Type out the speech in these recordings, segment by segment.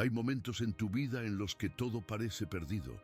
Hay momentos en tu vida en los que todo parece perdido.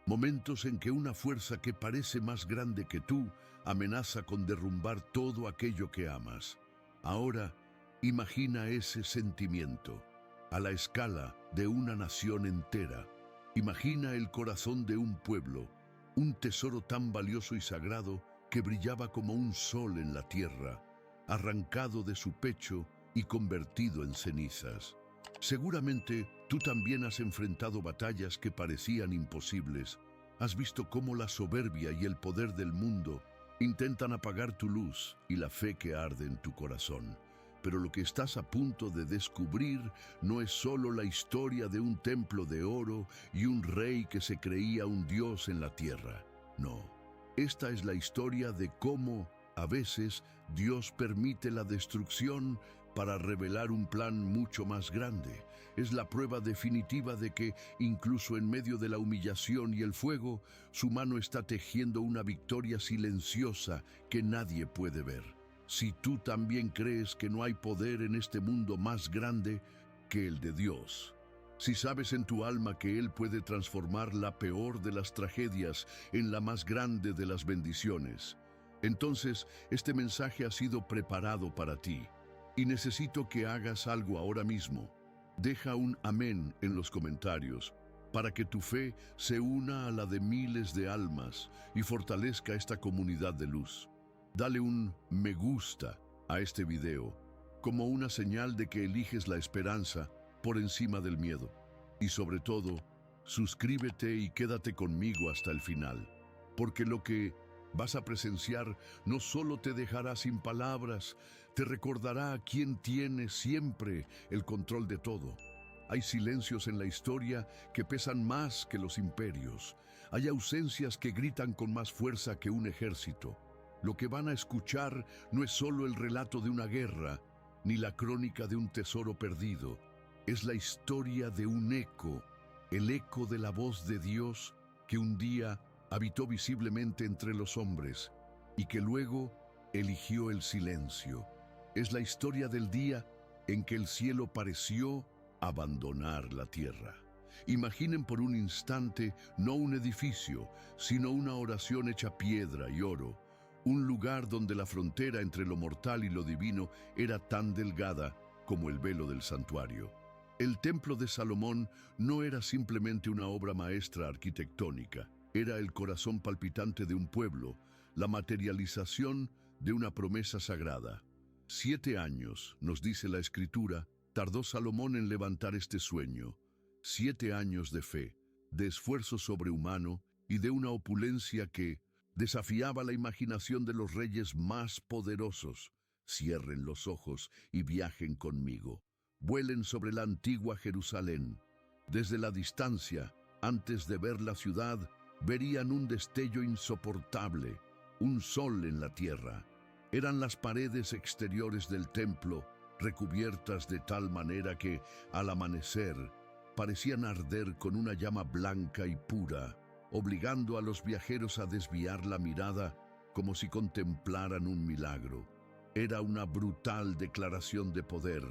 Momentos en que una fuerza que parece más grande que tú amenaza con derrumbar todo aquello que amas. Ahora, imagina ese sentimiento a la escala de una nación entera. Imagina el corazón de un pueblo, un tesoro tan valioso y sagrado que brillaba como un sol en la tierra, arrancado de su pecho y convertido en cenizas. Seguramente tú también has enfrentado batallas que parecían imposibles. Has visto cómo la soberbia y el poder del mundo intentan apagar tu luz y la fe que arde en tu corazón. Pero lo que estás a punto de descubrir no es solo la historia de un templo de oro y un rey que se creía un dios en la tierra. No, esta es la historia de cómo, a veces, Dios permite la destrucción para revelar un plan mucho más grande. Es la prueba definitiva de que, incluso en medio de la humillación y el fuego, su mano está tejiendo una victoria silenciosa que nadie puede ver. Si tú también crees que no hay poder en este mundo más grande que el de Dios, si sabes en tu alma que Él puede transformar la peor de las tragedias en la más grande de las bendiciones, entonces este mensaje ha sido preparado para ti. Y necesito que hagas algo ahora mismo. Deja un amén en los comentarios para que tu fe se una a la de miles de almas y fortalezca esta comunidad de luz. Dale un me gusta a este video como una señal de que eliges la esperanza por encima del miedo. Y sobre todo, suscríbete y quédate conmigo hasta el final, porque lo que vas a presenciar no solo te dejará sin palabras, te recordará a quien tiene siempre el control de todo. Hay silencios en la historia que pesan más que los imperios. Hay ausencias que gritan con más fuerza que un ejército. Lo que van a escuchar no es solo el relato de una guerra, ni la crónica de un tesoro perdido. Es la historia de un eco, el eco de la voz de Dios que un día habitó visiblemente entre los hombres y que luego eligió el silencio. Es la historia del día en que el cielo pareció abandonar la tierra. Imaginen por un instante no un edificio, sino una oración hecha piedra y oro, un lugar donde la frontera entre lo mortal y lo divino era tan delgada como el velo del santuario. El templo de Salomón no era simplemente una obra maestra arquitectónica. Era el corazón palpitante de un pueblo, la materialización de una promesa sagrada. 7 años, nos dice la Escritura, tardó Salomón en levantar este sueño. 7 años de fe, de esfuerzo sobrehumano y de una opulencia que desafiaba la imaginación de los reyes más poderosos. Cierren los ojos y viajen conmigo. Vuelen sobre la antigua Jerusalén. Desde la distancia, antes de ver la ciudad, verían un destello insoportable, un sol en la tierra. Eran las paredes exteriores del templo, recubiertas de tal manera que, al amanecer, parecían arder con una llama blanca y pura, obligando a los viajeros a desviar la mirada como si contemplaran un milagro. Era una brutal declaración de poder,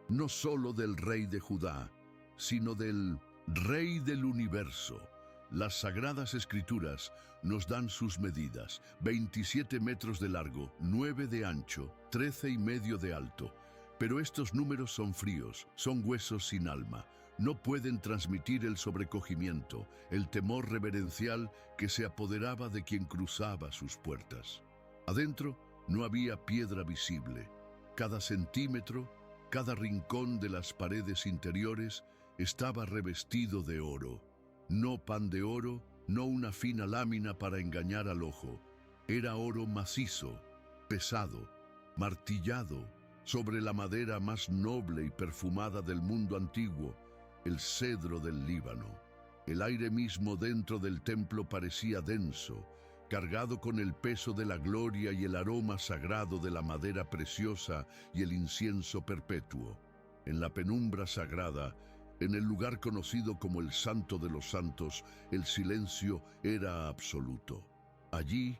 no solo del rey de Judá, sino del Rey del universo. Las Sagradas Escrituras nos dan sus medidas: 27 metros de largo, 9 de ancho, 13,5 de alto. Pero estos números son fríos, son huesos sin alma. No pueden transmitir el sobrecogimiento, el temor reverencial que se apoderaba de quien cruzaba sus puertas. Adentro no había piedra visible. Cada centímetro, cada rincón de las paredes interiores estaba revestido de oro. No pan de oro, no una fina lámina para engañar al ojo. Era oro macizo, pesado, martillado, sobre la madera más noble y perfumada del mundo antiguo, el cedro del Líbano. El aire mismo dentro del templo parecía denso, cargado con el peso de la gloria y el aroma sagrado de la madera preciosa y el incienso perpetuo. En la penumbra sagrada, en el lugar conocido como el Santo de los Santos, el silencio era absoluto. Allí,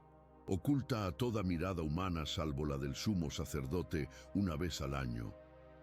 oculta a toda mirada humana salvo la del sumo sacerdote una vez al año,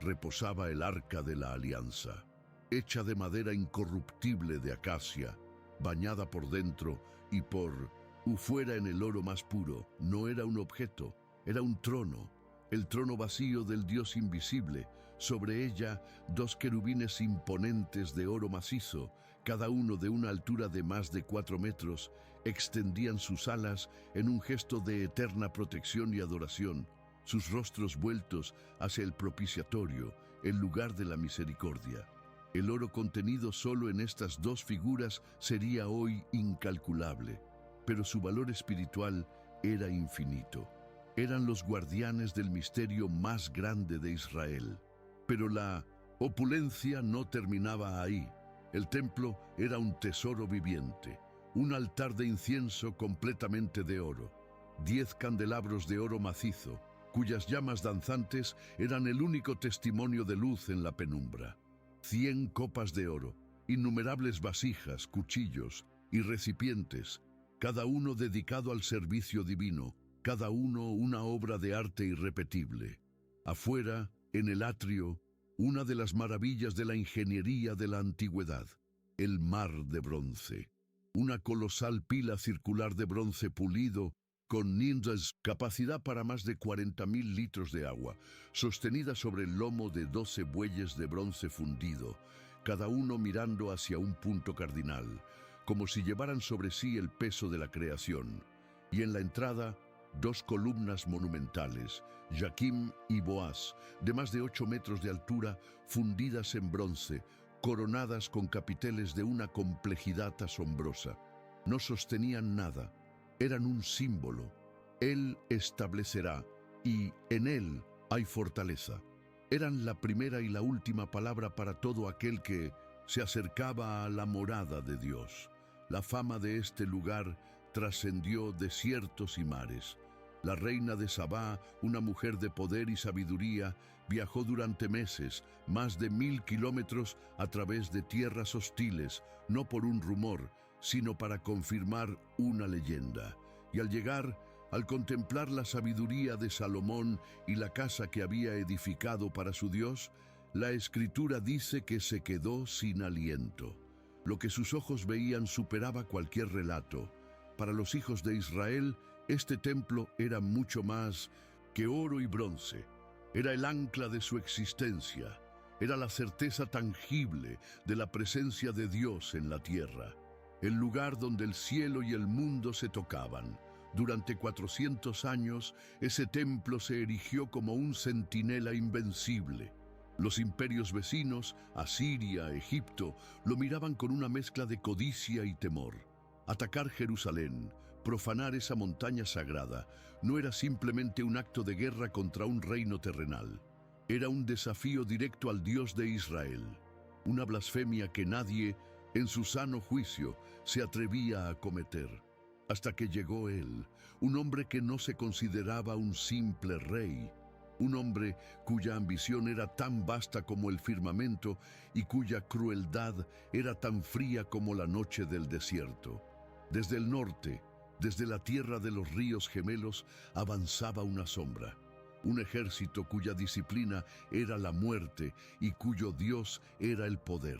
reposaba el Arca de la Alianza. hecha de madera incorruptible de acacia, bañada por dentro y por fuera en el oro más puro. No era un objeto, era un trono, el trono vacío del Dios invisible. Sobre ella, dos querubines imponentes de oro macizo, cada uno de una altura de más de 4 metros, extendían sus alas en un gesto de eterna protección y adoración, sus rostros vueltos hacia el propiciatorio, el lugar de la misericordia. El oro contenido solo en estas dos figuras sería hoy incalculable, pero su valor espiritual era infinito. Eran los guardianes del misterio más grande de Israel. Pero la opulencia no terminaba ahí. El templo era un tesoro viviente, un altar de incienso completamente de oro, 10 candelabros de oro macizo, cuyas llamas danzantes eran el único testimonio de luz en la penumbra. 100 copas de oro, innumerables vasijas, cuchillos y recipientes, cada uno dedicado al servicio divino, cada uno una obra de arte irrepetible. Afuera, en el atrio, una de las maravillas de la ingeniería de la antigüedad, el mar de bronce. Una colosal pila circular de bronce pulido con ninjas, capacidad para más de 40.000 litros de agua, sostenida sobre el lomo de 12 bueyes de bronce fundido, cada uno mirando hacia un punto cardinal, como si llevaran sobre sí el peso de la creación. Y en la entrada, 2 columnas monumentales, Jaquim y Boaz, de más de 8 metros de altura, fundidas en bronce, coronadas con capiteles de una complejidad asombrosa. No sostenían nada, eran un símbolo. Él establecerá, y en él hay fortaleza. Eran la primera y la última palabra para todo aquel que se acercaba a la morada de Dios. La fama de este lugar trascendió desiertos y mares. La reina de Sabá, una mujer de poder y sabiduría, viajó durante meses, más de 1000 kilómetros a través de tierras hostiles, no por un rumor, sino para confirmar una leyenda. Y al llegar, al contemplar la sabiduría de Salomón y la casa que había edificado para su Dios, la Escritura dice que se quedó sin aliento. Lo que sus ojos veían superaba cualquier relato. Para los hijos de Israel, este templo era mucho más que oro y bronce. Era el ancla de su existencia. Era la certeza tangible de la presencia de Dios en la tierra. El lugar donde el cielo y el mundo se tocaban. Durante 400 años, ese templo se erigió como un centinela invencible. Los imperios vecinos, Asiria, Egipto, lo miraban con una mezcla de codicia y temor. Atacar Jerusalén, profanar esa montaña sagrada, no era simplemente un acto de guerra contra un reino terrenal. Era un desafío directo al Dios de Israel. Una blasfemia que nadie, en su sano juicio, se atrevía a cometer. Hasta que llegó él, un hombre que no se consideraba un simple rey, un hombre cuya ambición era tan vasta como el firmamento y cuya crueldad era tan fría como la noche del desierto. Desde el norte, desde la tierra de los ríos gemelos, avanzaba una sombra, un ejército cuya disciplina era la muerte y cuyo Dios era el poder.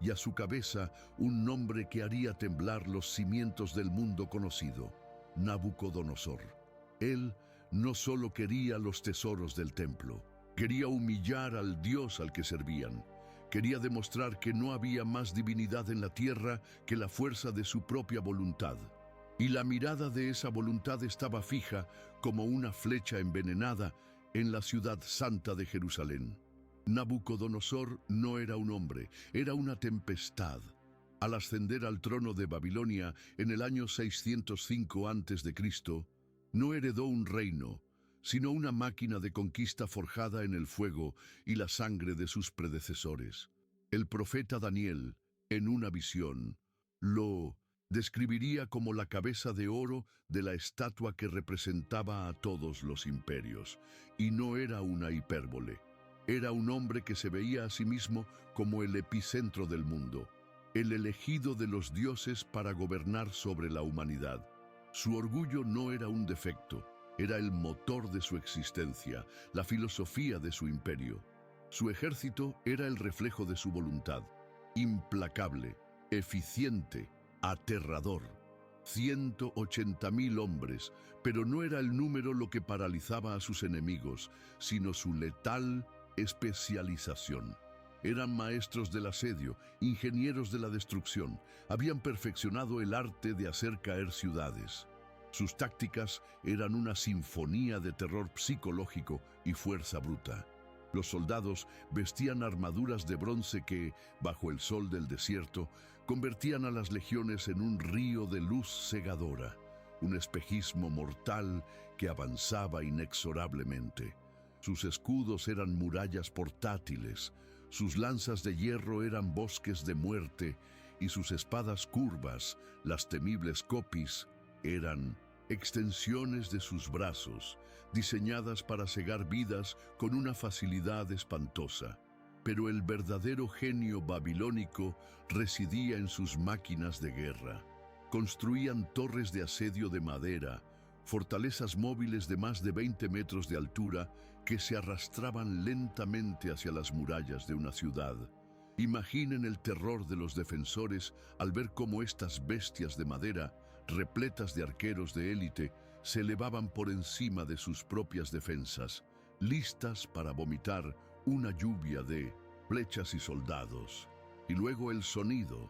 Y a su cabeza un nombre que haría temblar los cimientos del mundo conocido, Nabucodonosor. Él no solo quería los tesoros del templo, quería humillar al Dios al que servían. Quería demostrar que no había más divinidad en la tierra que la fuerza de su propia voluntad. Y la mirada de esa voluntad estaba fija como una flecha envenenada en la ciudad santa de Jerusalén. Nabucodonosor no era un hombre, era una tempestad. Al ascender al trono de Babilonia en el año 605 a.C., no heredó un reino, sino una máquina de conquista forjada en el fuego y la sangre de sus predecesores. El profeta Daniel, en una visión, lo describiría como la cabeza de oro de la estatua que representaba a todos los imperios. Y no era una hipérbole. Era un hombre que se veía a sí mismo como el epicentro del mundo, el elegido de los dioses para gobernar sobre la humanidad. Su orgullo no era un defecto, era el motor de su existencia, la filosofía de su imperio. Su ejército era el reflejo de su voluntad. implacable, eficiente, aterrador. 180.000 hombres, pero no era el número lo que paralizaba a sus enemigos, sino su letal especialización. Eran maestros del asedio, ingenieros de la destrucción, habían perfeccionado el arte de hacer caer ciudades. Sus tácticas eran una sinfonía de terror psicológico y fuerza bruta. Los soldados vestían armaduras de bronce que, bajo el sol del desierto, convertían a las legiones en un río de luz cegadora, un espejismo mortal que avanzaba inexorablemente. Sus escudos eran murallas portátiles, sus lanzas de hierro eran bosques de muerte y sus espadas curvas, las temibles copis, eran extensiones de sus brazos, diseñadas para cegar vidas con una facilidad espantosa. Pero el verdadero genio babilónico residía en sus máquinas de guerra. Construían torres de asedio de madera, fortalezas móviles de más de 20 metros de altura que se arrastraban lentamente hacia las murallas de una ciudad. Imaginen el terror de los defensores al ver cómo estas bestias de madera, repletas de arqueros de élite, se elevaban por encima de sus propias defensas, listas para vomitar una lluvia de flechas y soldados. Y luego el sonido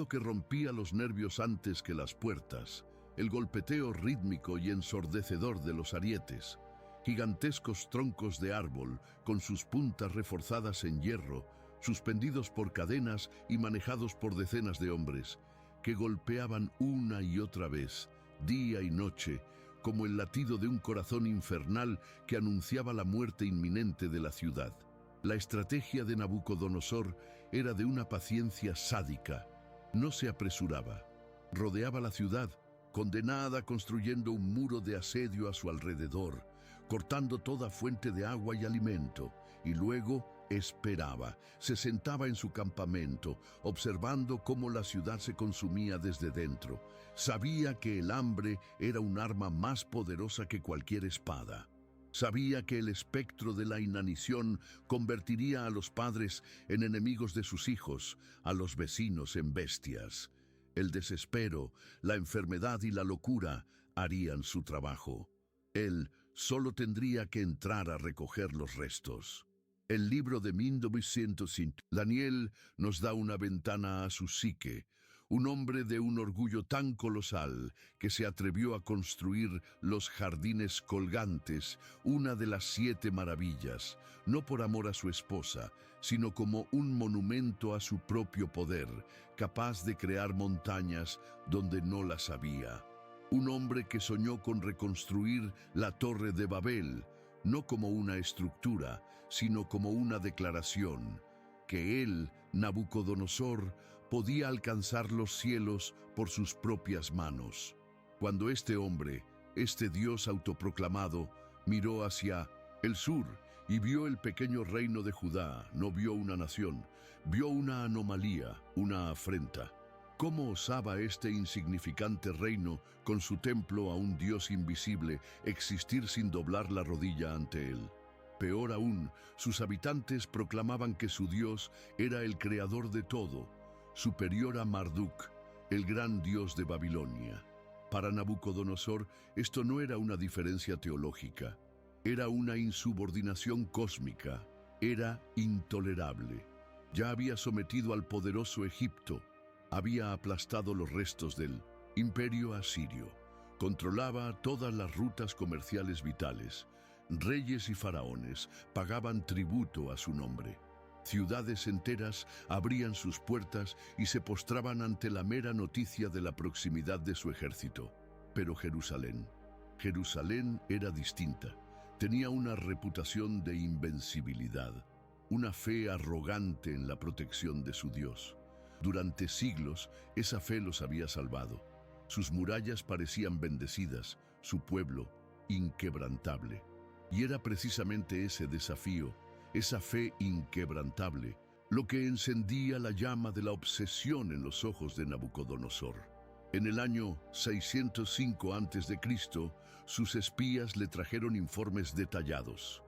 que rompía los nervios antes que las puertas, el golpeteo rítmico y ensordecedor de los arietes, gigantescos troncos de árbol con sus puntas reforzadas en hierro, suspendidos por cadenas y manejados por decenas de hombres, que golpeaban una y otra vez, día y noche, como el latido de un corazón infernal que anunciaba la muerte inminente de la ciudad. La estrategia de Nabucodonosor era de una paciencia sádica. No se apresuraba. Rodeaba la ciudad, condenada, construyendo un muro de asedio a su alrededor, cortando toda fuente de agua y alimento, y luego esperaba. Se sentaba en su campamento, observando cómo la ciudad se consumía desde dentro. Sabía que el hambre era un arma más poderosa que cualquier espada. Sabía que el espectro de la inanición convertiría a los padres en enemigos de sus hijos, a los vecinos en bestias. El desespero, la enfermedad y la locura harían su trabajo. Él solo tendría que entrar a recoger los restos. El libro de 1905, Daniel nos da una ventana a su psique, un hombre de un orgullo tan colosal que se atrevió a construir los jardines colgantes, una de las 7 maravillas, no por amor a su esposa, sino como un monumento a su propio poder, capaz de crear montañas donde no las había. Un hombre que soñó con reconstruir la Torre de Babel, no como una estructura, sino como una declaración, que él, Nabucodonosor, podía alcanzar los cielos por sus propias manos. Cuando este hombre, este Dios autoproclamado, miró hacia el sur y vio el pequeño reino de Judá, no vio una nación, vio una anomalía, una afrenta. ¿Cómo osaba este insignificante reino, con su templo a un Dios invisible, existir sin doblar la rodilla ante él? Peor aún, sus habitantes proclamaban que su Dios era el creador de todo, superior a Marduk, el gran dios de Babilonia. Para Nabucodonosor, esto no era una diferencia teológica, era una insubordinación cósmica, era intolerable. Ya había sometido al poderoso Egipto, había aplastado los restos del imperio asirio, controlaba todas las rutas comerciales vitales. Reyes y faraones pagaban tributo a su nombre. Ciudades enteras abrían sus puertas y se postraban ante la mera noticia de la proximidad de su ejército. Pero Jerusalén era distinta. Tenía una reputación de invencibilidad, una fe arrogante en la protección de su Dios. Durante siglos, esa fe los había salvado. Sus murallas parecían bendecidas, su pueblo inquebrantable. Y era precisamente ese desafío, esa fe inquebrantable, lo que encendía la llama de la obsesión en los ojos de Nabucodonosor. En el año 605 a.C., sus espías le trajeron informes detallados.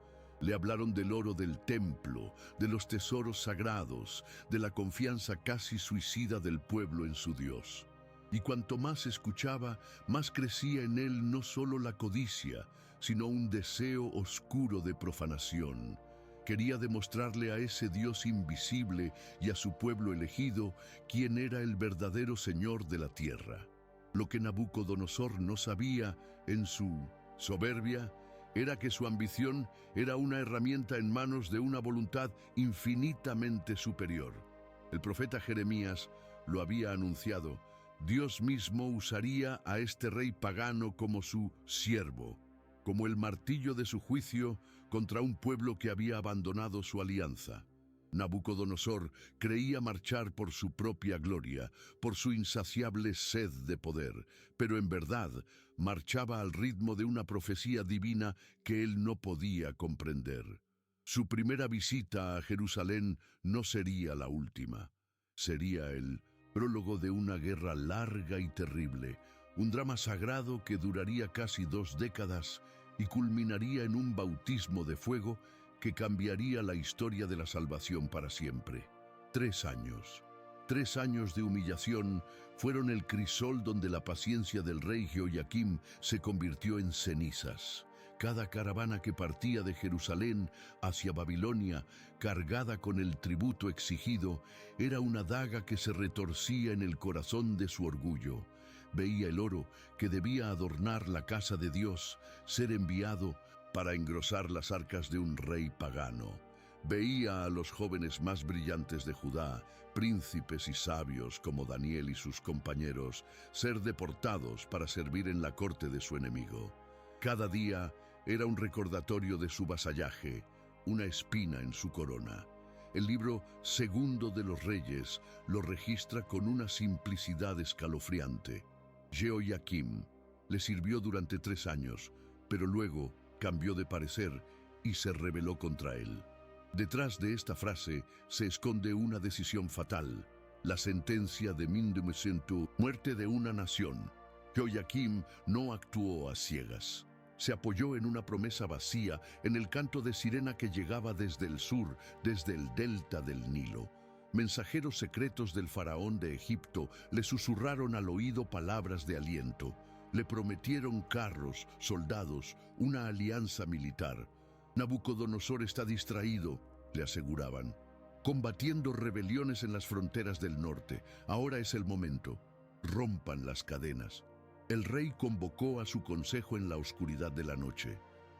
Le hablaron del oro del templo, de los tesoros sagrados, de la confianza casi suicida del pueblo en su Dios. Y cuanto más escuchaba, más crecía en él no solo la codicia, sino un deseo oscuro de profanación. Quería demostrarle a ese Dios invisible y a su pueblo elegido quién era el verdadero Señor de la tierra. Lo que Nabucodonosor no sabía en su soberbia era que su ambición era una herramienta en manos de una voluntad infinitamente superior. El profeta Jeremías lo había anunciado. Dios mismo usaría a este rey pagano como su siervo, como el martillo de su juicio contra un pueblo que había abandonado su alianza. Nabucodonosor creía marchar por su propia gloria, por su insaciable sed de poder, pero en verdad marchaba al ritmo de una profecía divina que él no podía comprender. Su primera visita a Jerusalén no sería la última. Sería el prólogo de una guerra larga y terrible, un drama sagrado que duraría casi 2 décadas y culminaría en un bautismo de fuego que cambiaría la historia de la salvación para siempre. 3 años. 3 años de humillación fueron el crisol donde la paciencia del rey Jehoiakim se convirtió en cenizas. Cada caravana que partía de Jerusalén hacia Babilonia, cargada con el tributo exigido, era una daga que se retorcía en el corazón de su orgullo. Veía el oro que debía adornar la casa de Dios ser enviado para engrosar las arcas de un rey pagano. Veía a los jóvenes más brillantes de Judá, príncipes y sabios como Daniel y sus compañeros, ser deportados para servir en la corte de su enemigo. Cada día era un recordatorio de su vasallaje, una espina en su corona. El libro Segundo de los Reyes lo registra con una simplicidad escalofriante. Jehoiakim le sirvió durante 3 años, pero luego cambió de parecer y se rebeló contra él. Detrás de esta frase se esconde una decisión fatal, la sentencia de Mindumesento, muerte de una nación. Jehoiakim no actuó a ciegas. Se apoyó en una promesa vacía, en el canto de sirena que llegaba desde el sur, desde el delta del Nilo. Mensajeros secretos del faraón de Egipto le susurraron al oído palabras de aliento. Le prometieron carros, soldados, una alianza militar. Nabucodonosor está distraído, le aseguraban, combatiendo rebeliones en las fronteras del norte. Ahora es el momento. Rompan las cadenas. El rey convocó a su consejo en la oscuridad de la noche.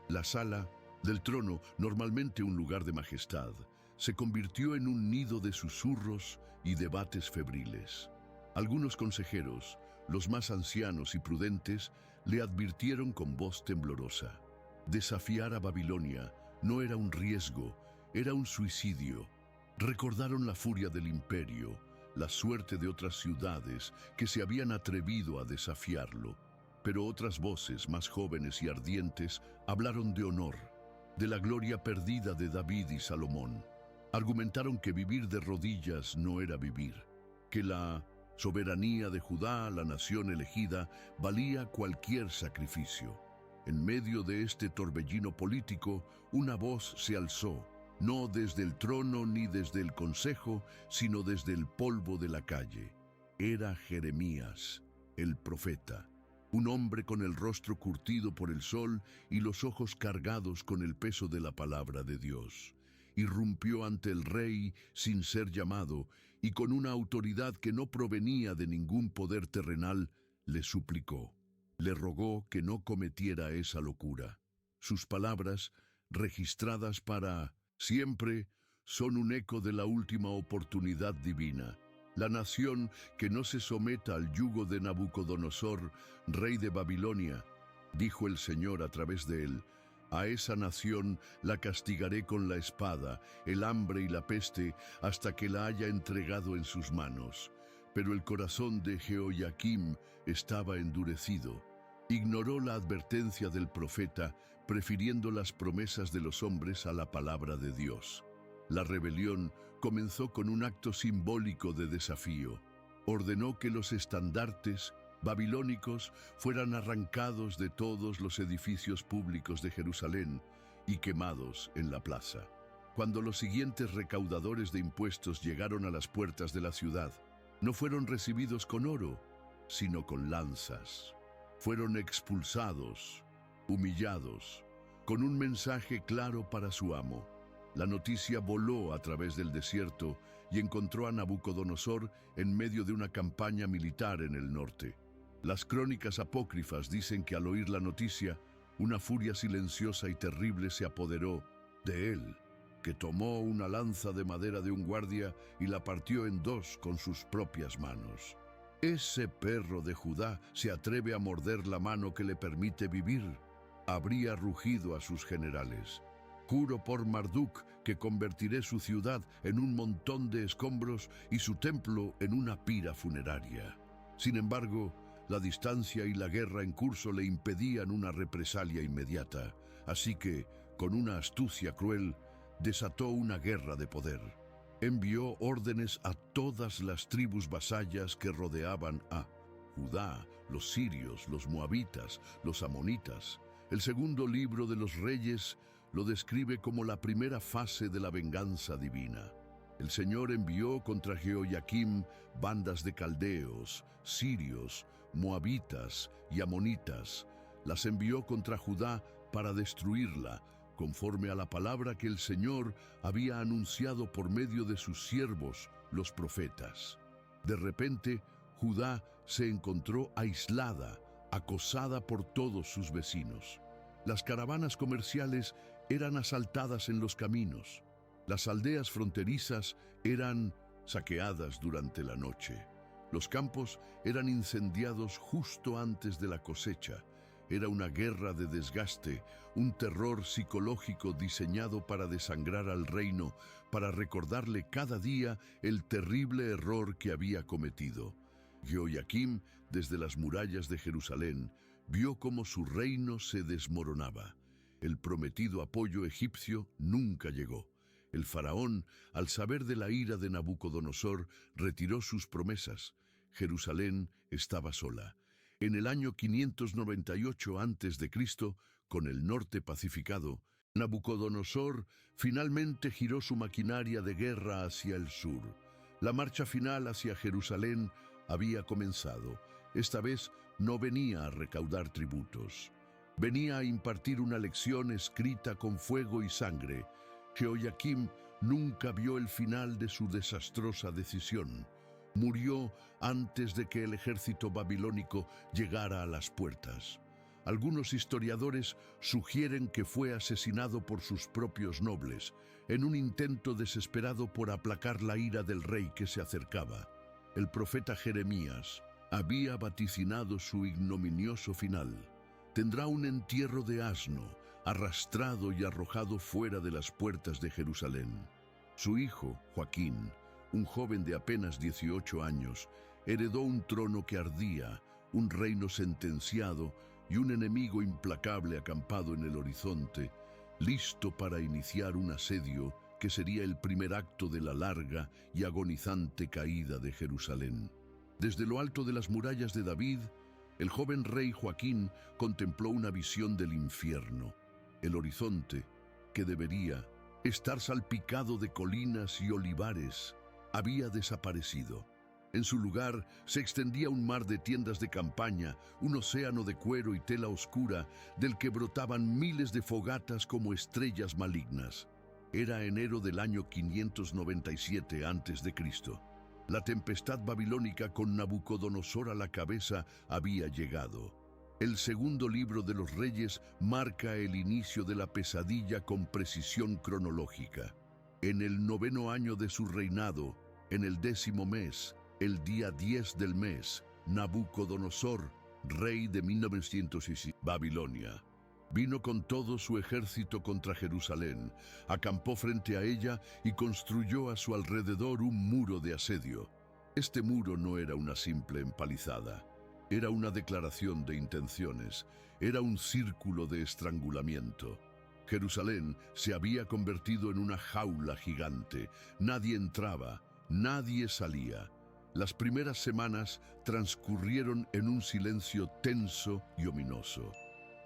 La sala del trono, normalmente un lugar de majestad, se convirtió en un nido de susurros y debates febriles. Algunos consejeros, los más ancianos y prudentes, le advirtieron con voz temblorosa. Desafiar a Babilonia no era un riesgo, era un suicidio. Recordaron la furia del imperio, la suerte de otras ciudades que se habían atrevido a desafiarlo. Pero otras voces, más jóvenes y ardientes, hablaron de honor, de la gloria perdida de David y Salomón. Argumentaron que vivir de rodillas no era vivir, que la soberanía de Judá, la nación elegida, valía cualquier sacrificio. En medio de este torbellino político, una voz se alzó, no desde el trono ni desde el consejo, sino desde el polvo de la calle. Era Jeremías, el profeta, un hombre con el rostro curtido por el sol y los ojos cargados con el peso de la palabra de Dios. Irrumpió ante el rey sin ser llamado y con una autoridad que no provenía de ningún poder terrenal, le suplicó. Le rogó que no cometiera esa locura. Sus palabras, registradas para siempre, son un eco de la última oportunidad divina. La nación que no se someta al yugo de Nabucodonosor, rey de Babilonia, dijo el Señor a través de él, a esa nación la castigaré con la espada, el hambre y la peste, hasta que la haya entregado en sus manos. Pero el corazón de Jehoiakim estaba endurecido. Ignoró la advertencia del profeta, prefiriendo las promesas de los hombres a la palabra de Dios. La rebelión comenzó con un acto simbólico de desafío. Ordenó que los estandartes babilónicos fueran arrancados de todos los edificios públicos de Jerusalén y quemados en la plaza. Cuando los siguientes recaudadores de impuestos llegaron a las puertas de la ciudad, no fueron recibidos con oro, sino con lanzas. Fueron expulsados, humillados, con un mensaje claro para su amo. La noticia voló a través del desierto y encontró a Nabucodonosor en medio de una campaña militar en el norte. Las crónicas apócrifas dicen que al oír la noticia, una furia silenciosa y terrible se apoderó de él, que tomó una lanza de madera de un guardia y la partió en dos con sus propias manos. Ese perro de Judá se atreve a morder la mano que le permite vivir. Habría rugido a sus generales: juro por Marduk que convertiré su ciudad en un montón de escombros y su templo en una pira funeraria. Sin embargo, la distancia y la guerra en curso le impedían una represalia inmediata, así que, con una astucia cruel, desató una guerra de poder. Envió órdenes a todas las tribus vasallas que rodeaban a Judá: los sirios, los moabitas, los amonitas. El segundo libro de los Reyes lo describe como la primera fase de la venganza divina. El Señor envió contra Jehoiakim bandas de caldeos, sirios, moabitas y amonitas. Las envió contra Judá para destruirla, conforme a la palabra que el Señor había anunciado por medio de sus siervos, los profetas. De repente, Judá se encontró aislada, acosada por todos sus vecinos. Las caravanas comerciales eran asaltadas en los caminos. Las aldeas fronterizas eran saqueadas durante la noche. Los campos eran incendiados justo antes de la cosecha. Era una guerra de desgaste, un terror psicológico diseñado para desangrar al reino, para recordarle cada día el terrible error que había cometido. Jehoiakim, desde las murallas de Jerusalén, vio cómo su reino se desmoronaba. El prometido apoyo egipcio nunca llegó. El faraón, al saber de la ira de Nabucodonosor, retiró sus promesas. Jerusalén estaba sola. En el año 598 a.C., con el norte pacificado, Nabucodonosor finalmente giró su maquinaria de guerra hacia el sur. La marcha final hacia Jerusalén había comenzado. Esta vez no venía a recaudar tributos. Venía a impartir una lección escrita con fuego y sangre. Jehoiakim nunca vio el final de su desastrosa decisión. Murió antes de que el ejército babilónico llegara a las puertas. Algunos historiadores sugieren que fue asesinado por sus propios nobles, en un intento desesperado por aplacar la ira del rey que se acercaba. El profeta Jeremías había vaticinado su ignominioso final. Tendrá un entierro de asno, arrastrado y arrojado fuera de las puertas de Jerusalén. Su hijo, Joaquín, un joven de apenas 18 años, heredó un trono que ardía, un reino sentenciado y un enemigo implacable acampado en el horizonte, listo para iniciar un asedio que sería el primer acto de la larga y agonizante caída de Jerusalén. Desde lo alto de las murallas de David, el joven rey Joaquín contempló una visión del infierno. El horizonte, que debería estar salpicado de colinas y olivares, había desaparecido. En su lugar se extendía un mar de tiendas de campaña, un océano de cuero y tela oscura, del que brotaban miles de fogatas como estrellas malignas. Era enero del año 597 a.C. La tempestad babilónica con Nabucodonosor a la cabeza había llegado. El segundo libro de los Reyes marca el inicio de la pesadilla con precisión cronológica. En el 9º año de su reinado, en el 10º mes, el día 10 del mes, Nabucodonosor, rey de 1900 Babilonia, vino con todo su ejército contra Jerusalén, acampó frente a ella y construyó a su alrededor un muro de asedio. Este muro no era una simple empalizada. Era una declaración de intenciones, era un círculo de estrangulamiento. Jerusalén se había convertido en una jaula gigante. Nadie entraba, nadie salía. Las primeras semanas transcurrieron en un silencio tenso y ominoso.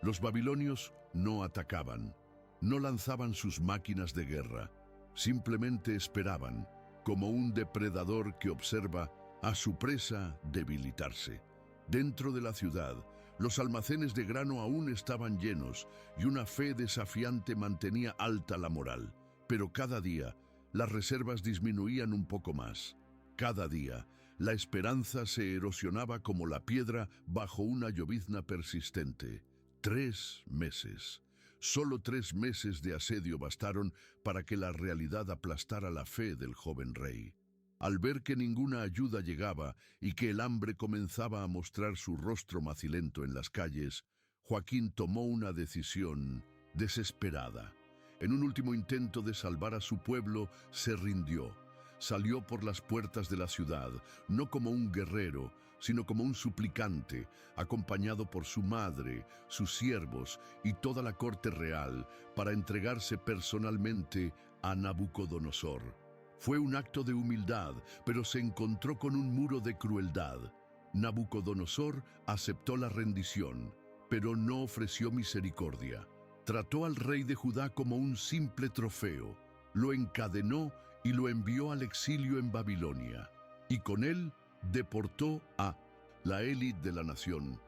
Los babilonios no atacaban. No lanzaban sus máquinas de guerra, simplemente esperaban, como un depredador que observa a su presa debilitarse. Dentro de la ciudad, los almacenes de grano aún estaban llenos y una fe desafiante mantenía alta la moral. Pero cada día, las reservas disminuían un poco más. Cada día, la esperanza se erosionaba como la piedra bajo una llovizna persistente. 3 meses. Solo 3 meses de asedio bastaron para que la realidad aplastara la fe del joven rey. Al ver que ninguna ayuda llegaba y que el hambre comenzaba a mostrar su rostro macilento en las calles, Joaquín tomó una decisión desesperada. En un último intento de salvar a su pueblo, se rindió. Salió por las puertas de la ciudad, no como un guerrero, sino como un suplicante, acompañado por su madre, sus siervos y toda la corte real, para entregarse personalmente a Nabucodonosor. Fue un acto de humildad, pero se encontró con un muro de crueldad. Nabucodonosor aceptó la rendición, pero no ofreció misericordia. Trató al rey de Judá como un simple trofeo, lo encadenó y lo envió al exilio en Babilonia, y con él deportó a la élite de la nación,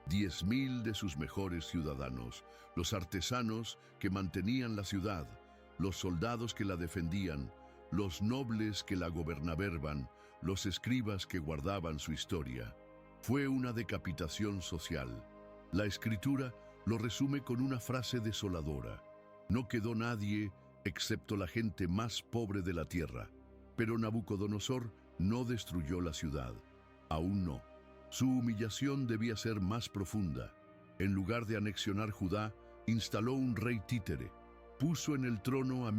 10.000 de sus mejores ciudadanos, los artesanos que mantenían la ciudad, los soldados que la defendían, los nobles que la gobernaban, los escribas que guardaban su historia. Fue una decapitación social. La escritura lo resume con una frase desoladora: no quedó nadie excepto la gente más pobre de la tierra. Pero Nabucodonosor no destruyó la ciudad. Aún no. Su humillación debía ser más profunda. En lugar de anexionar Judá, instaló un rey títere. Puso en el trono a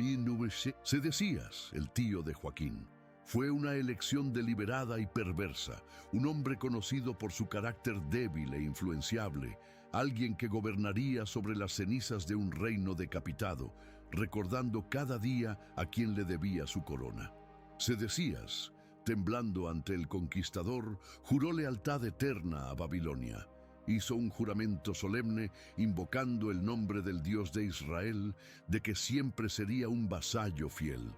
Sedecías, el tío de Joaquín. Fue una elección deliberada y perversa, un hombre conocido por su carácter débil e influenciable, alguien que gobernaría sobre las cenizas de un reino decapitado, recordando cada día a quien le debía su corona. Sedecías, temblando ante el conquistador, juró lealtad eterna a Babilonia. Hizo un juramento solemne invocando el nombre del Dios de Israel, de que siempre sería un vasallo fiel.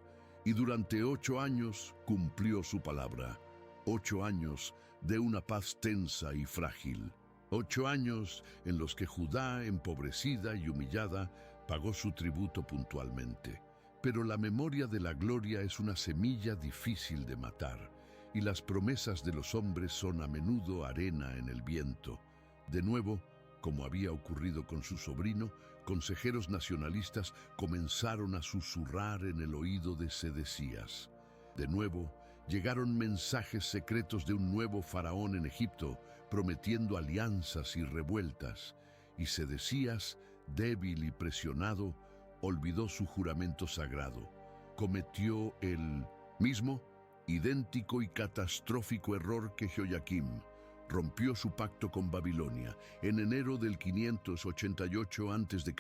Y durante 8 años cumplió su palabra. 8 años de una paz tensa y frágil. 8 años en los que Judá, empobrecida y humillada, pagó su tributo puntualmente. Pero la memoria de la gloria es una semilla difícil de matar, y las promesas de los hombres son a menudo arena en el viento. De nuevo, como había ocurrido con su sobrino, consejeros nacionalistas comenzaron a susurrar en el oído de Sedecías. De nuevo, llegaron mensajes secretos de un nuevo faraón en Egipto, prometiendo alianzas y revueltas, y Sedecías, débil y presionado, olvidó su juramento sagrado. Cometió el mismo, idéntico y catastrófico error que Jehoiakim. Rompió su pacto con Babilonia. En enero del 588 a.C.,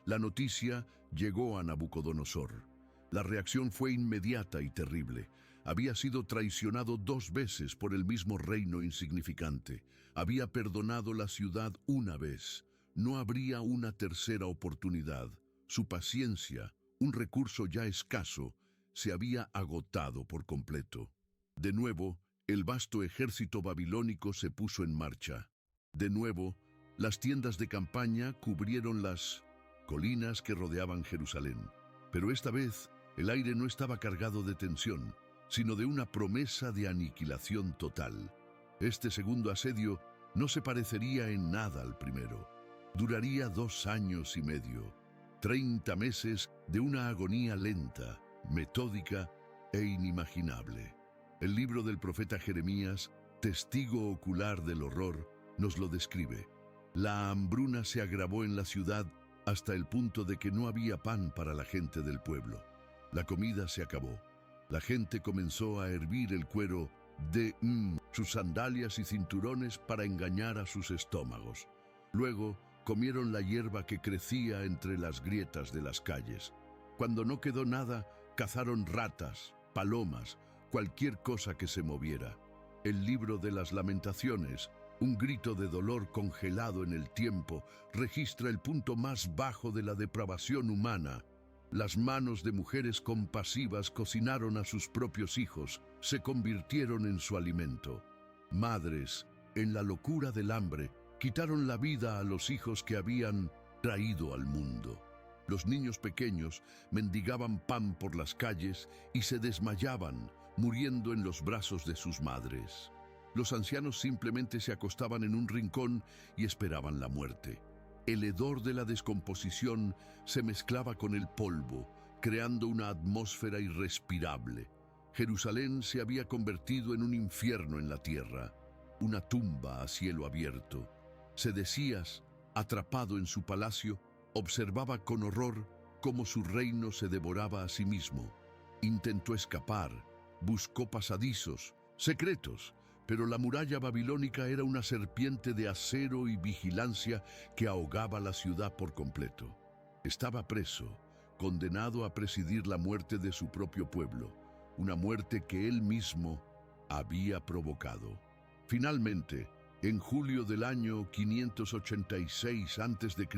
la noticia llegó a Nabucodonosor. La reacción fue inmediata y terrible. Había sido traicionado 2 veces por el mismo reino insignificante. Había perdonado la ciudad una vez. No habría una tercera oportunidad. Su paciencia, un recurso ya escaso, se había agotado por completo. De nuevo, el vasto ejército babilónico se puso en marcha. De nuevo, las tiendas de campaña cubrieron las colinas que rodeaban Jerusalén. Pero esta vez, el aire no estaba cargado de tensión, sino de una promesa de aniquilación total. Este segundo asedio no se parecería en nada al primero. Duraría 2 años y medio, 30 meses de una agonía lenta, metódica e inimaginable. El libro del profeta Jeremías, testigo ocular del horror, nos lo describe. La hambruna se agravó en la ciudad hasta el punto de que no había pan para la gente del pueblo. La comida se acabó. La gente comenzó a hervir el cuero de sus sandalias y cinturones para engañar a sus estómagos. Luego comieron la hierba que crecía entre las grietas de las calles. Cuando no quedó nada, cazaron ratas, palomas, cualquier cosa que se moviera. El libro de las Lamentaciones Un grito de dolor congelado en el tiempo registra el punto más bajo de la depravación humana. Las manos de mujeres compasivas cocinaron a sus propios hijos, se convirtieron en su alimento. Madres, en la locura del hambre, quitaron la vida a los hijos que habían traído al mundo. Los niños pequeños mendigaban pan por las calles y se desmayaban, muriendo en los brazos de sus madres. Los ancianos simplemente se acostaban en un rincón y esperaban la muerte. El hedor de la descomposición se mezclaba con el polvo, creando una atmósfera irrespirable. Jerusalén se había convertido en un infierno en la tierra, una tumba a cielo abierto. Sedecías, atrapado en su palacio, observaba con horror cómo su reino se devoraba a sí mismo. Intentó escapar, buscó pasadizos, secretos, pero la muralla babilónica era una serpiente de acero y vigilancia que ahogaba la ciudad por completo. Estaba preso, condenado a presidir la muerte de su propio pueblo, una muerte que él mismo había provocado. Finalmente, en julio del año 586 a.C.,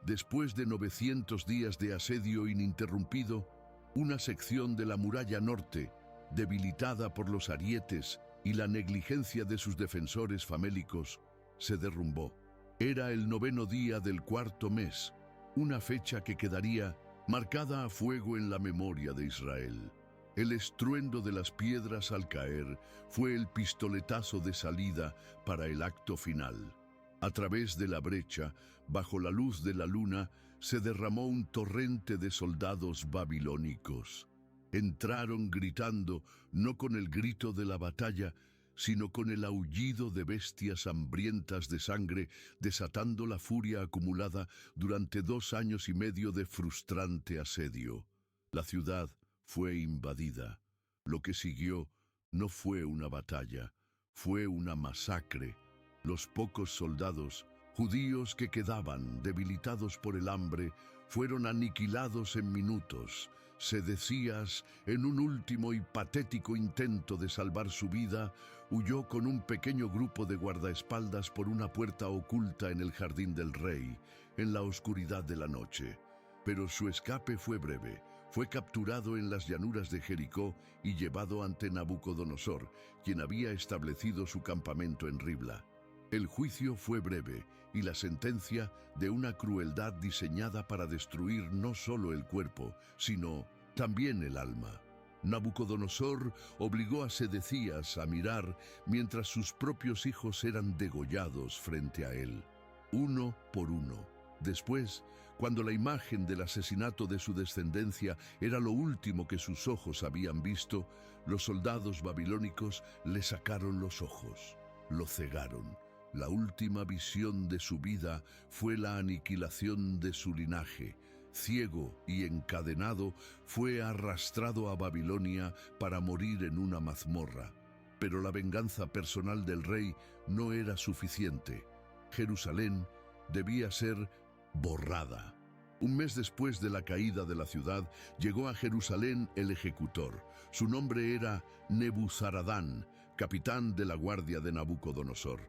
después de 900 días de asedio ininterrumpido, una sección de la muralla norte, debilitada por los arietes y la negligencia de sus defensores famélicos, se derrumbó. Era el 9º día del 4º mes, una fecha que quedaría marcada a fuego en la memoria de Israel. El estruendo de las piedras al caer fue el pistoletazo de salida para el acto final. A través de la brecha, bajo la luz de la luna, se derramó un torrente de soldados babilónicos. Entraron gritando, no con el grito de la batalla, sino con el aullido de bestias hambrientas de sangre, desatando la furia acumulada durante 2 años y medio de frustrante asedio. La ciudad fue invadida. Lo que siguió no fue una batalla, fue una masacre. Los pocos soldados judíos que quedaban, debilitados por el hambre, fueron aniquilados en minutos. Sedecías, en un último y patético intento de salvar su vida, huyó con un pequeño grupo de guardaespaldas por una puerta oculta en el jardín del rey, en la oscuridad de la noche. Pero su escape fue breve. Fue capturado en las llanuras de Jericó y llevado ante Nabucodonosor, quien había establecido su campamento en Ribla. El juicio fue breve y la sentencia de una crueldad diseñada para destruir no solo el cuerpo, sino también el alma. Nabucodonosor obligó a Sedecías a mirar mientras sus propios hijos eran degollados frente a él, uno por uno. Después, cuando la imagen del asesinato de su descendencia era lo último que sus ojos habían visto, los soldados babilónicos le sacaron los ojos, lo cegaron. La última visión de su vida fue la aniquilación de su linaje. Ciego y encadenado, fue arrastrado a Babilonia para morir en una mazmorra. Pero la venganza personal del rey no era suficiente. Jerusalén debía ser borrada. Un mes después de la caída de la ciudad, llegó a Jerusalén el ejecutor. Su nombre era Nebuzaradán, capitán de la guardia de Nabucodonosor.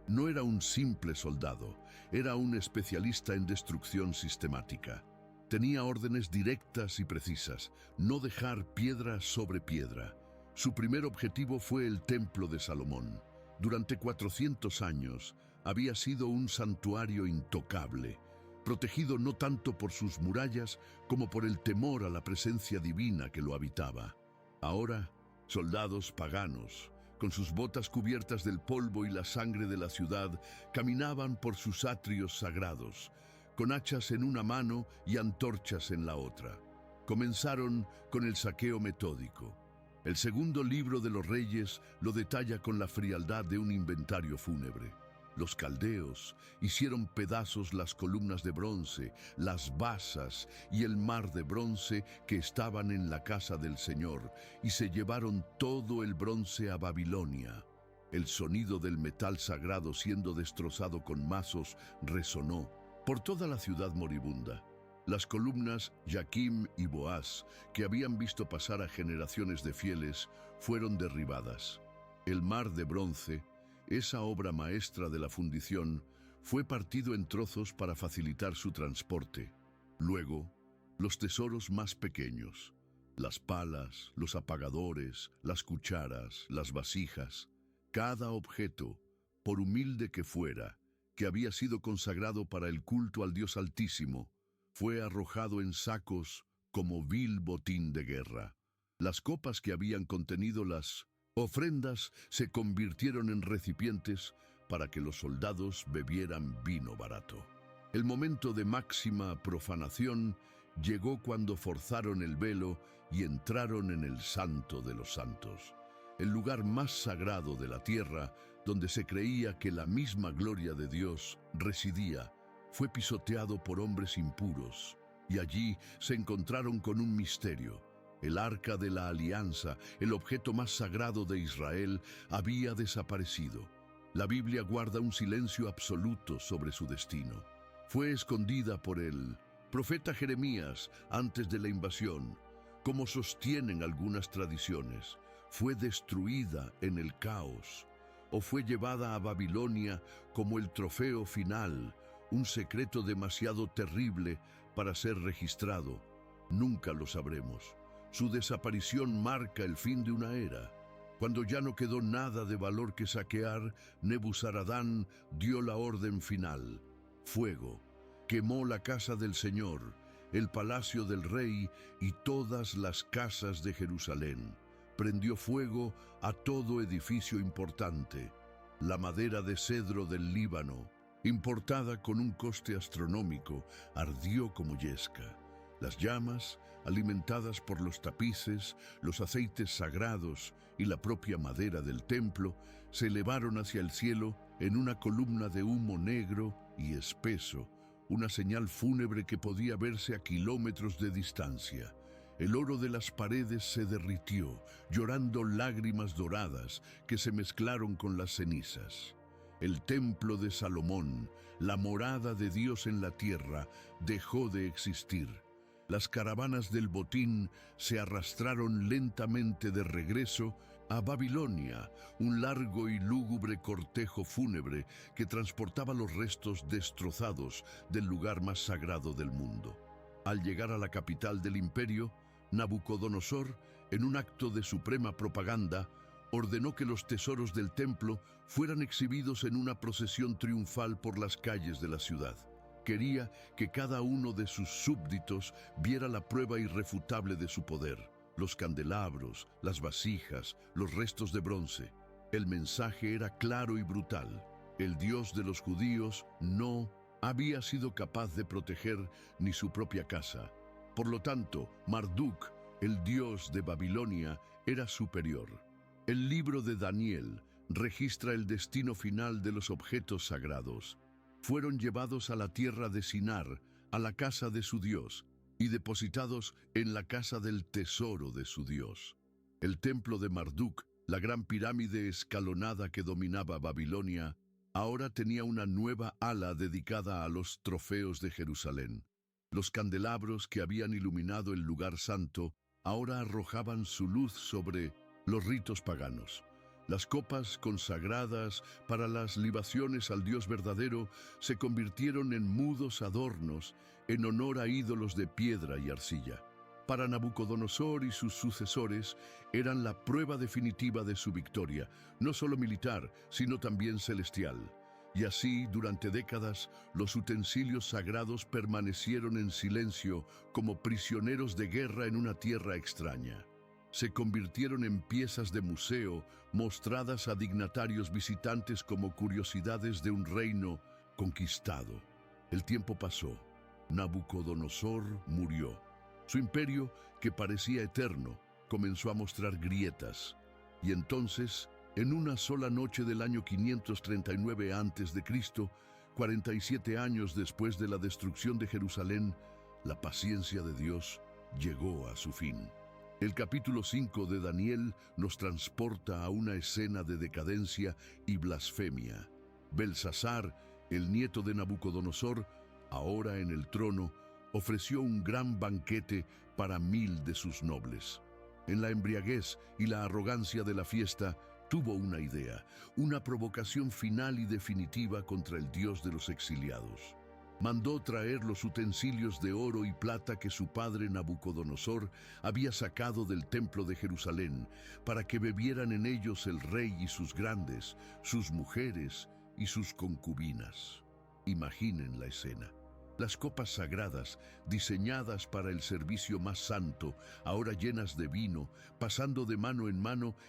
No era un simple soldado, era un especialista en destrucción sistemática. Tenía órdenes directas y precisas, no dejar piedra sobre piedra. Su primer objetivo fue el Templo de Salomón. Durante 400 años había sido un santuario intocable, protegido no tanto por sus murallas como por el temor a la presencia divina que lo habitaba. Ahora, soldados paganos, con sus botas cubiertas del polvo y la sangre de la ciudad, caminaban por sus atrios sagrados, con hachas en una mano y antorchas en la otra. Comenzaron con el saqueo metódico. El segundo libro de los Reyes lo detalla con la frialdad de un inventario fúnebre. Los caldeos hicieron pedazos las columnas de bronce, las basas y el mar de bronce que estaban en la casa del Señor, y se llevaron todo el bronce a Babilonia. El sonido del metal sagrado siendo destrozado con mazos resonó por toda la ciudad moribunda. Las columnas Jaquim y Boaz, que habían visto pasar a generaciones de fieles, fueron derribadas. El mar de bronce esa obra maestra de la fundición, fue partido en trozos para facilitar su transporte. Luego, los tesoros más pequeños, las palas, los apagadores, las cucharas, las vasijas, cada objeto, por humilde que fuera, que había sido consagrado para el culto al Dios Altísimo, fue arrojado en sacos como vil botín de guerra. Las copas que habían contenido las ofrendas se convirtieron en recipientes para que los soldados bebieran vino barato. El momento de máxima profanación llegó cuando forzaron el velo y entraron en el Santo de los Santos, el lugar más sagrado de la tierra, donde se creía que la misma gloria de Dios residía. Fue pisoteado por hombres impuros, y allí se encontraron con un misterio. El Arca de la Alianza, el objeto más sagrado de Israel, había desaparecido. La Biblia guarda un silencio absoluto sobre su destino. Fue escondida por el profeta Jeremías antes de la invasión. Como sostienen algunas tradiciones, fue destruida en el caos, o fue llevada a Babilonia como el trofeo final, un secreto demasiado terrible para ser registrado. Nunca lo sabremos. Su desaparición marca el fin de una era. Cuando ya no quedó nada de valor que saquear, Nebuzaradán dio la orden final. Fuego. Quemó la casa del Señor, el palacio del rey y todas las casas de Jerusalén. Prendió fuego a todo edificio importante. La madera de cedro del Líbano, importada con un coste astronómico, ardió como yesca. Las llamas, alimentadas por los tapices, los aceites sagrados y la propia madera del templo, se elevaron hacia el cielo en una columna de humo negro y espeso, una señal fúnebre que podía verse a kilómetros de distancia. El oro de las paredes se derritió, llorando lágrimas doradas que se mezclaron con las cenizas. El templo de Salomón, la morada de Dios en la tierra, dejó de existir. Las caravanas del botín se arrastraron lentamente de regreso a Babilonia, un largo y lúgubre cortejo fúnebre que transportaba los restos destrozados del lugar más sagrado del mundo. Al llegar a la capital del imperio, Nabucodonosor, en un acto de suprema propaganda, ordenó que los tesoros del templo fueran exhibidos en una procesión triunfal por las calles de la ciudad. Quería que cada uno de sus súbditos viera la prueba irrefutable de su poder: los candelabros, las vasijas, los restos de bronce. El mensaje era claro y brutal. El Dios de los judíos no había sido capaz de proteger ni su propia casa. Por lo tanto, Marduk, el dios de Babilonia, era superior. El libro de Daniel registra el destino final de los objetos sagrados. Fueron llevados a la tierra de Sinar, a la casa de su Dios, y depositados en la casa del tesoro de su Dios. El templo de Marduk, la gran pirámide escalonada que dominaba Babilonia, ahora tenía una nueva ala dedicada a los trofeos de Jerusalén. Los candelabros que habían iluminado el lugar santo ahora arrojaban su luz sobre los ritos paganos. Las copas consagradas para las libaciones al Dios verdadero se convirtieron en mudos adornos en honor a ídolos de piedra y arcilla. Para Nabucodonosor y sus sucesores eran la prueba definitiva de su victoria, no solo militar, sino también celestial. Y así, durante décadas, los utensilios sagrados permanecieron en silencio como prisioneros de guerra en una tierra extraña. Se convirtieron en piezas de museo mostradas a dignatarios visitantes como curiosidades de un reino conquistado. El tiempo pasó. Nabucodonosor murió. Su imperio, que parecía eterno, comenzó a mostrar grietas. Y entonces, en una sola noche del año 539 a.C., 47 años después de la destrucción de Jerusalén, la paciencia de Dios llegó a su fin. El capítulo 5 de Daniel nos transporta a una escena de decadencia y blasfemia. Belsasar, el nieto de Nabucodonosor, ahora en el trono, ofreció un gran banquete para 1000 de sus nobles. En la embriaguez y la arrogancia de la fiesta, Tuvo una idea, una provocación final y definitiva contra el Dios de los exiliados. Mandó traer los utensilios de oro y plata que su padre Nabucodonosor había sacado del templo de Jerusalén, para que bebieran en ellos el rey y sus grandes, sus mujeres y sus concubinas. Imaginen la escena. Las copas sagradas, diseñadas para el servicio más santo, ahora llenas de vino, pasando de mano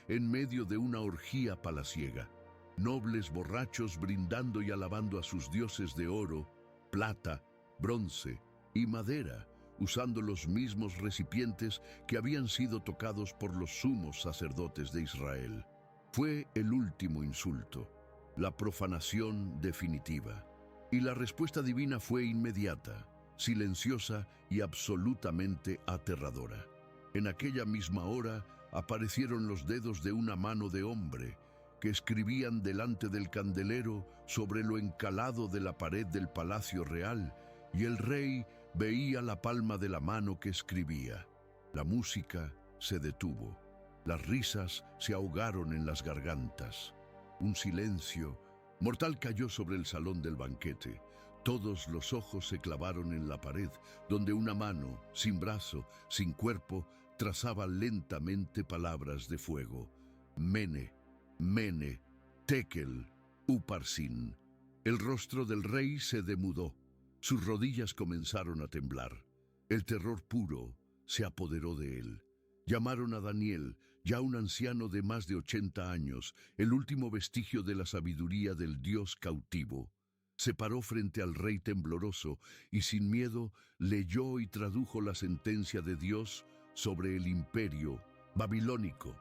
en medio de una orgía palaciega. Nobles borrachos brindando y alabando a sus dioses de oro, plata, bronce y madera, usando los mismos recipientes que habían sido tocados por los sumos sacerdotes de Israel. Fue el último insulto, la profanación definitiva. Y la respuesta divina fue inmediata, silenciosa y absolutamente aterradora. En aquella misma hora aparecieron los dedos de una mano de hombre que escribían delante del candelero sobre lo encalado de la pared del palacio real, y el rey veía la palma de la mano que escribía. La música se detuvo, las risas se ahogaron en las gargantas. Un silencio mortal cayó sobre el salón del banquete. Todos los ojos se clavaron en la pared, donde una mano, sin brazo, sin cuerpo, trazaba lentamente palabras de fuego. Mene, Mene, Tekel, Uparsin. El rostro del rey se demudó. Sus rodillas comenzaron a temblar. El terror puro se apoderó de él. Llamaron a Daniel, ya un anciano de más de 80 años, el último vestigio de la sabiduría del Dios cautivo. Se paró frente al rey tembloroso y sin miedo leyó y tradujo la sentencia de Dios sobre el imperio babilónico.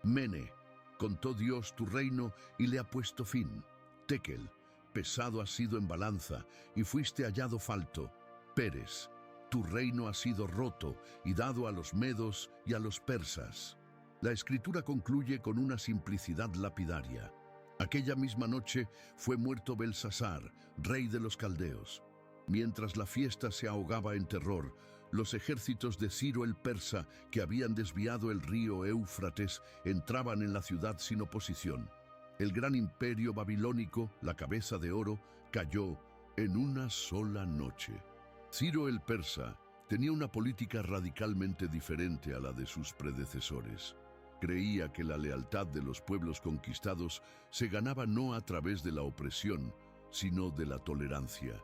Mene, contó Dios tu reino y le ha puesto fin. Tekel, pesado has sido en balanza y fuiste hallado falto. Peres, tu reino ha sido roto y dado a los medos y a los persas. La escritura concluye con una simplicidad lapidaria. Aquella misma noche fue muerto Belsasar, rey de los caldeos. Mientras la fiesta se ahogaba en terror, los ejércitos de Ciro el persa, que habían desviado el río Éufrates, entraban en la ciudad sin oposición. El gran imperio babilónico, la cabeza de oro, cayó en una sola noche. Ciro el persa tenía una política radicalmente diferente a la de sus predecesores. Creía que la lealtad de los pueblos conquistados se ganaba no a través de la opresión, sino de la tolerancia.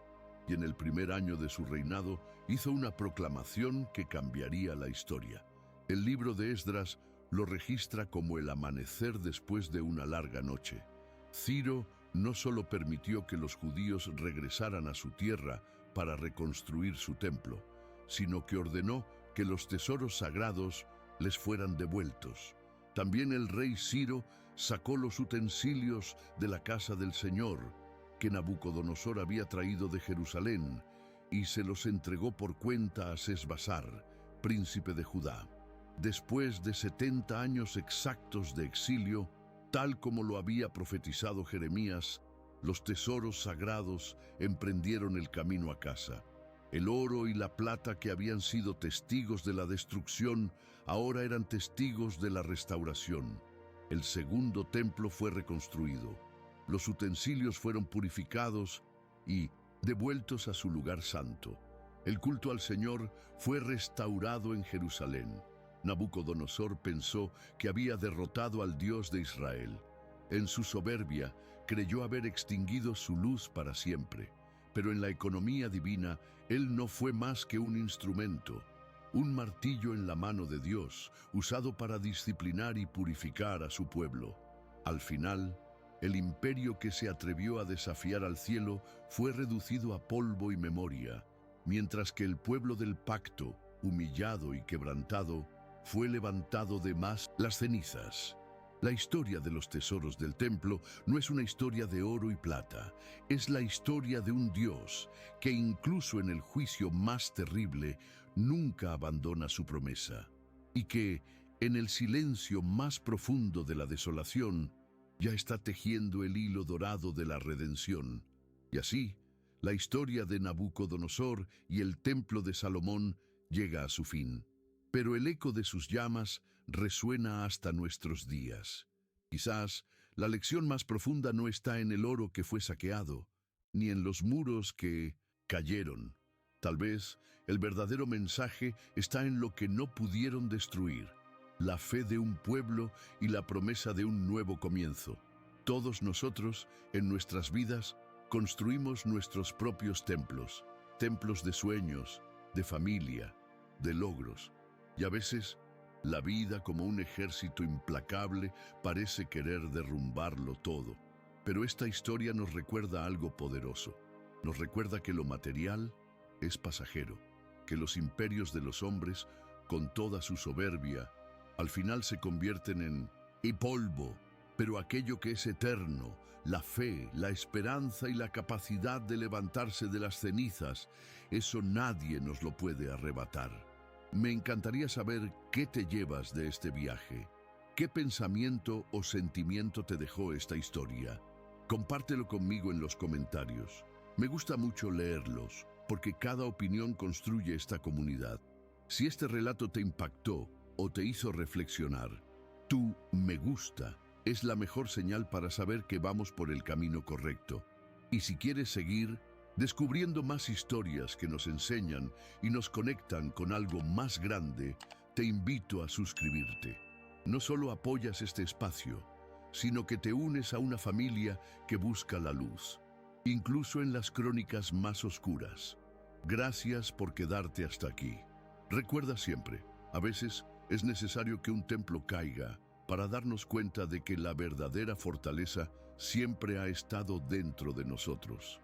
Y en el primer año de su reinado hizo una proclamación que cambiaría la historia. El libro de Esdras lo registra como el amanecer después de una larga noche. Ciro no solo permitió que los judíos regresaran a su tierra para reconstruir su templo, sino que ordenó que los tesoros sagrados les fueran devueltos. También el rey Ciro sacó los utensilios de la casa del Señor, que Nabucodonosor había traído de Jerusalén, y se los entregó por cuenta a Sesbasar, príncipe de Judá. Después de 70 años exactos de exilio, tal como lo había profetizado Jeremías, los tesoros sagrados emprendieron el camino a casa. El oro y la plata que habían sido testigos de la destrucción, ahora eran testigos de la restauración. El segundo templo fue reconstruido. Los utensilios fueron purificados y devueltos a su lugar santo. El culto al Señor fue restaurado en Jerusalén. Nabucodonosor pensó que había derrotado al Dios de Israel. En su soberbia, creyó haber extinguido su luz para siempre. Pero en la economía divina, él no fue más que un instrumento, un martillo en la mano de Dios, usado para disciplinar y purificar a su pueblo. Al final, el imperio que se atrevió a desafiar al cielo fue reducido a polvo y memoria, mientras que el pueblo del pacto, humillado y quebrantado, fue levantado de más las cenizas. La historia de los tesoros del templo no es una historia de oro y plata, es la historia de un Dios que incluso en el juicio más terrible nunca abandona su promesa, y que, en el silencio más profundo de la desolación, ya está tejiendo el hilo dorado de la redención. Y así, la historia de Nabucodonosor y el templo de Salomón llega a su fin. Pero el eco de sus llamas resuena hasta nuestros días. Quizás la lección más profunda no está en el oro que fue saqueado, ni en los muros que cayeron. Tal vez el verdadero mensaje está en lo que no pudieron destruir, la fe de un pueblo y la promesa de un nuevo comienzo. Todos nosotros, en nuestras vidas, construimos nuestros propios templos, templos de sueños, de familia, de logros. Y a veces, la vida, como un ejército implacable, parece querer derrumbarlo todo. Pero esta historia nos recuerda algo poderoso. Nos recuerda que lo material es pasajero, que los imperios de los hombres, con toda su soberbia, al final se convierten en polvo, pero aquello que es eterno, la fe, la esperanza y la capacidad de levantarse de las cenizas, eso nadie nos lo puede arrebatar. Me encantaría saber qué te llevas de este viaje. ¿Qué pensamiento o sentimiento te dejó esta historia? Compártelo conmigo en los comentarios. Me gusta mucho leerlos, porque cada opinión construye esta comunidad. Si este relato te impactó o te hizo reflexionar, tu me gusta es la mejor señal para saber que vamos por el camino correcto. Y si quieres seguir descubriendo más historias que nos enseñan y nos conectan con algo más grande, te invito a suscribirte. No solo apoyas este espacio, sino que te unes a una familia que busca la luz, incluso en las crónicas más oscuras. Gracias por quedarte hasta aquí. Recuerda siempre, a veces es necesario que un templo caiga para darnos cuenta de que la verdadera fortaleza siempre ha estado dentro de nosotros.